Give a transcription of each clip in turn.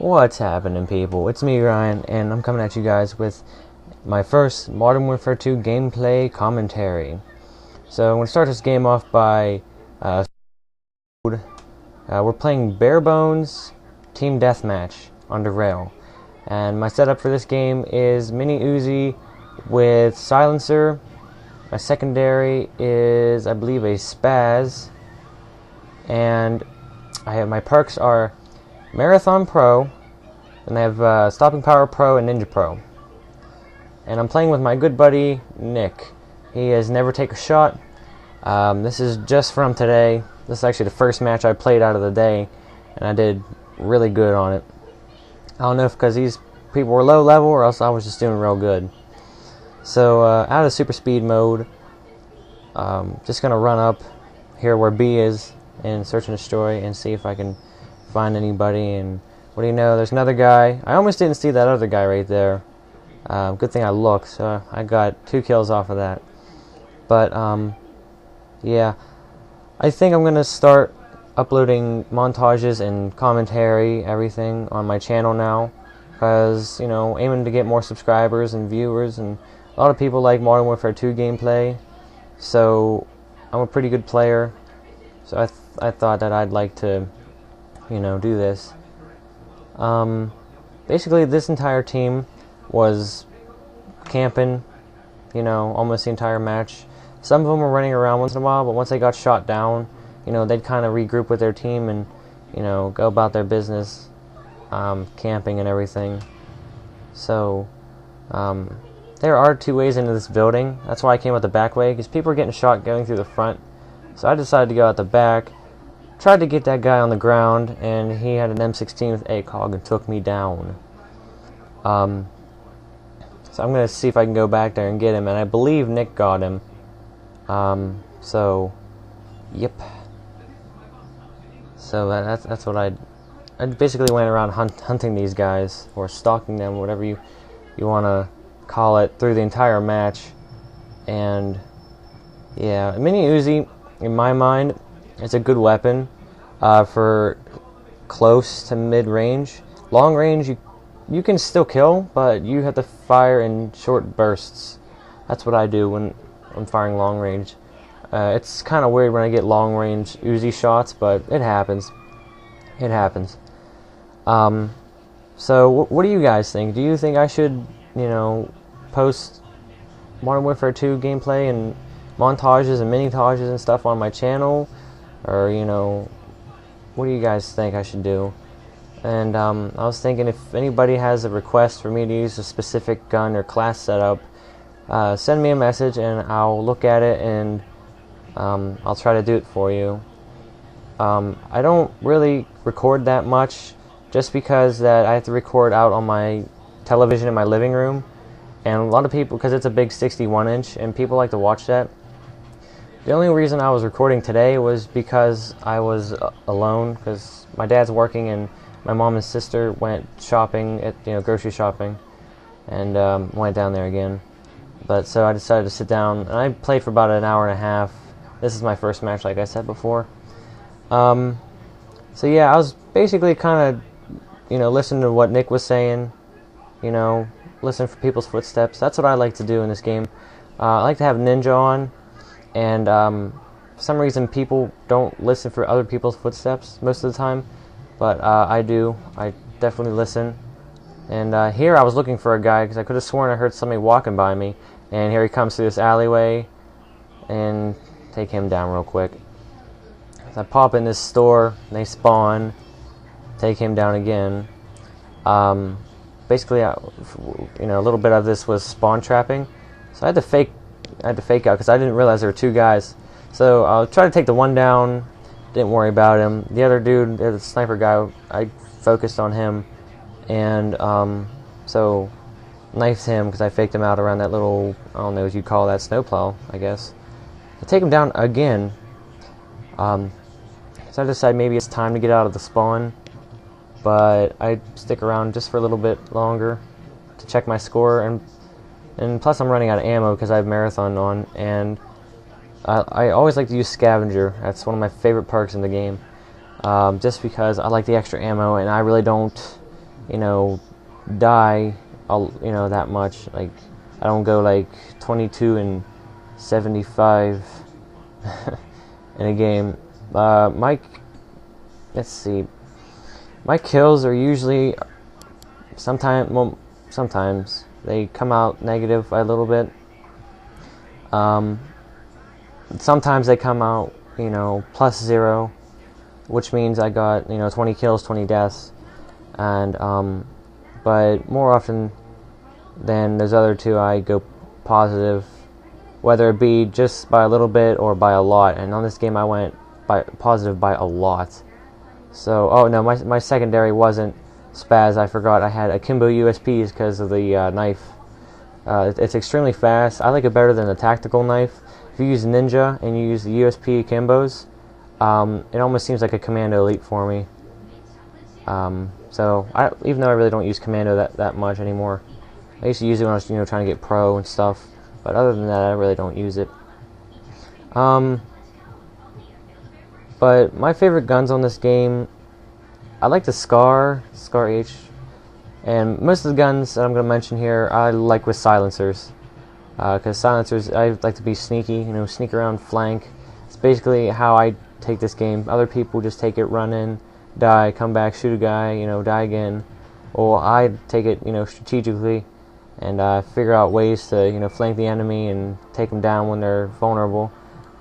What's happening, people? It's me, Ryan, and I'm coming at you guys with my first Modern Warfare 2 gameplay commentary. So I'm going to start this game off by we're playing bare bones team deathmatch on Derail, and my setup for this game is Mini-Uzi with silencer. My secondary is, I believe, a spaz, and my perks are Marathon Pro, and I have Stopping Power Pro and Ninja Pro. And I'm playing with my good buddy Nick. He has NeverTakeAShot. This is just from today. This is actually the first match I played out of the day, and I did really good on it. I don't know if because these people were low level or else I was just doing real good. So out of super speed mode, just gonna run up here where B is and search and destroy and see if I can find anybody. And what do you know, there's another guy. I almost didn't see that other guy right there. Good thing I looked, so I got 2 kills off of that. But yeah, I think I'm gonna start uploading montages and commentary, everything on my channel now, because, you know, aiming to get more subscribers and viewers, and a lot of people like Modern Warfare 2 gameplay, so I'm a pretty good player, so I thought that I'd like to, you know, do this. Basically this entire team was camping, you know, almost the entire match. Some of them were running around once in a while, but once they got shot down, you know, they'd kind of regroup with their team and, you know, go about their business, camping and everything. So there are 2 ways into this building. That's why I came out the back way, because people were getting shot going through the front. So I decided to go out the back, tried to get that guy on the ground, and he had an M16 with acog and took me down. So I'm going to see if I can go back there and get him, and I believe Nick got him. So, yep. So that's what I basically went around hunting these guys, or stalking them, whatever you want to call it, through the entire match. And yeah, Mini-Uzi, in my mind, it's a good weapon for close to mid-range. Long range, you can still kill, but you have to fire in short bursts. That's what I do when I'm firing long range. It's kind of weird when I get long range Uzi shots, but it happens. It happens. So what do you guys think? Do you think I should, you know, post Modern Warfare 2 gameplay and montages and mini-tages and stuff on my channel? Or, you know, what do you guys think I should do? And I was thinking, if anybody has a request for me to use a specific gun or class setup, send me a message and I'll look at it and I'll try to do it for you. I don't really record that much, just because that I have to record out on my television in my living room, and a lot of people, because it's a big 61-inch and people like to watch that. The only reason I was recording today was because I was alone, because my dad's working and my mom and sister went shopping at, you know, grocery shopping, and went down there again. But so I decided to sit down, and I played for about an hour and a half. This is my first match, like I said before. So yeah, I was basically kind of, you know, listening to what Nick was saying, you know, listen for people's footsteps. That's what I like to do in this game. I like to have Ninja on, and for some reason people don't listen for other people's footsteps most of the time, but I do. I definitely listen. And here I was looking for a guy, because I could have sworn I heard somebody walking by me, and here he comes through this alleyway, and take him down real quick. So I pop in this store, and they spawn, take him down again. Basically, you know, a little bit of this was spawn trapping, so I had to fake out, because I didn't realize there were 2 guys. So I'll try to take the one down, didn't worry about him. The other dude, the sniper guy, I focused on him, and so knifed him, because I faked him out around that little, I don't know what you call that, snowplow, I guess. I take him down again. So I decided maybe it's time to get out of the spawn, but I stick around just for a little bit longer to check my score, and plus I'm running out of ammo because I have marathon on, and I always like to use scavenger. That's one of my favorite perks in the game, just because I like the extra ammo, and I really don't you know, die, that much. Like, I don't go like 22 and 75 in a game. Let's see. My kills are usually sometimes they come out negative a little bit. Sometimes they come out, +0, which means I got 20 kills, 20 deaths, and but more often than those other two, I go positive, whether it be just by a little bit or by a lot. And on this game, I went positive by a lot. So, oh no, my secondary wasn't spaz. I forgot I had akimbo USPs because of the knife. It's extremely fast. I like it better than the tactical knife. If you use ninja and you use the USP akimbos, it almost seems like a commando elite for me. So even though I really don't use commando that much anymore, I used to use it when I was trying to get pro and stuff. But other than that, I really don't use it. But my favorite guns on this game, I like the Scar H, and most of the guns that I'm going to mention here, I like with silencers. Because silencers, I like to be sneaky, sneak around flank. It's basically how I take this game. Other people just take it, run in, die, come back, shoot a guy, die again. Or I take it, strategically, and figure out ways to, flank the enemy and take them down when they're vulnerable.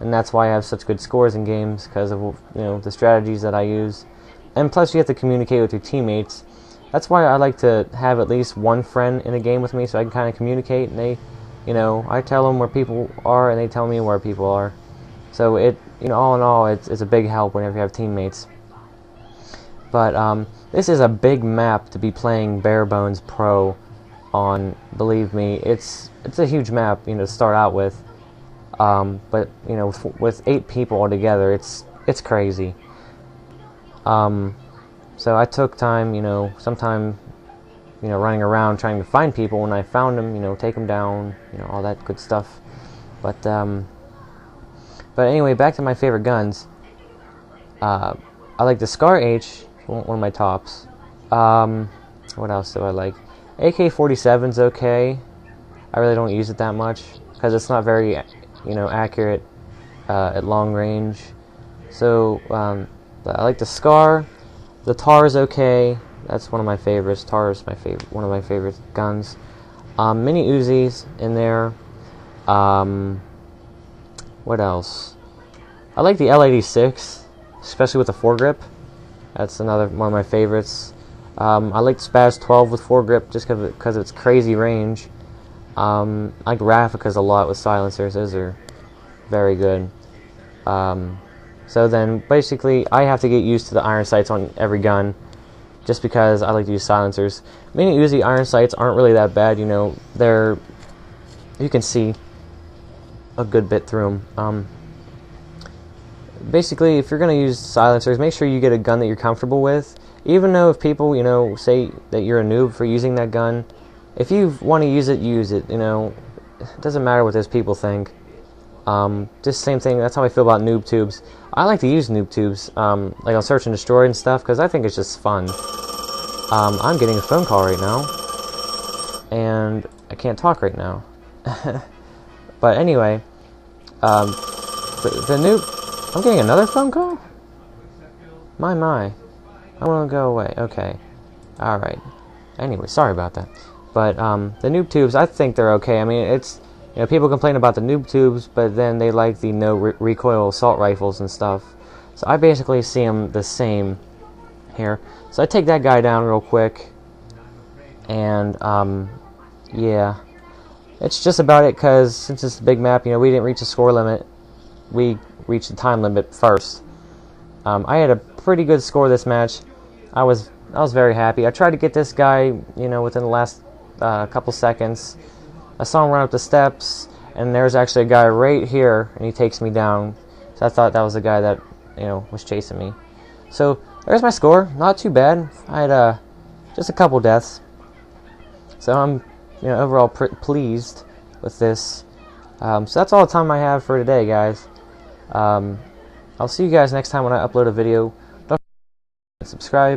And that's why I have such good scores in games, because of, the strategies that I use. And plus, you have to communicate with your teammates. That's why I like to have at least one friend in a game with me, so I can kind of communicate, and they, I tell them where people are, and they tell me where people are. So it, all in all, it's a big help whenever you have teammates. But this is a big map to be playing Bare Bones Pro on. Believe me, it's a huge map, to start out with. But with 8 people all together, it's crazy. So I took time, some time, running around trying to find people. When I found them, take them down, all that good stuff. But anyway, back to my favorite guns. I like the Scar H, one of my tops. What else do I like? AK-47's okay. I really don't use it that much because it's not very, accurate at long range. So but I like the Scar. The Tar is okay. That's one of my favorites. Tar is one of my favorite guns. Mini-Uzis in there. What else? I like the L86, especially with the foregrip. That's another one of my favorites. I like Spaz 12 with foregrip just because of its crazy range. I like Rafficas a lot with silencers. Those are very good. So then, basically, I have to get used to the iron sights on every gun, just because I like to use silencers. Mini-Uzi iron sights aren't really that bad, you can see a good bit through them. Basically, if you're going to use silencers, make sure you get a gun that you're comfortable with. Even though if people, say that you're a noob for using that gun, if you want to use it, use it, it doesn't matter what those people think. Just same thing, that's how I feel about noob tubes. I like to use noob tubes, like on Search and Destroy and stuff, because I think it's just fun. I'm getting a phone call right now, and I can't talk right now. But anyway, the noob... I'm getting another phone call? My. I want to go away. Okay. Alright. Anyway, sorry about that. But, the noob tubes, I think they're okay. I mean, it's... people complain about the noob tubes, but then they like the no recoil assault rifles and stuff. So I basically see them the same here. So I take that guy down real quick. And, yeah. It's just about it, because since it's a big map, we didn't reach the score limit. We reached the time limit first. I had a pretty good score this match. I was very happy. I tried to get this guy, within the last couple seconds. I saw him run up the steps, and there's actually a guy right here, and he takes me down. So I thought that was the guy that, was chasing me. So there's my score. Not too bad. I had just a couple deaths. So I'm, overall pleased with this. So that's all the time I have for today, guys. I'll see you guys next time when I upload a video. Don't forget to subscribe.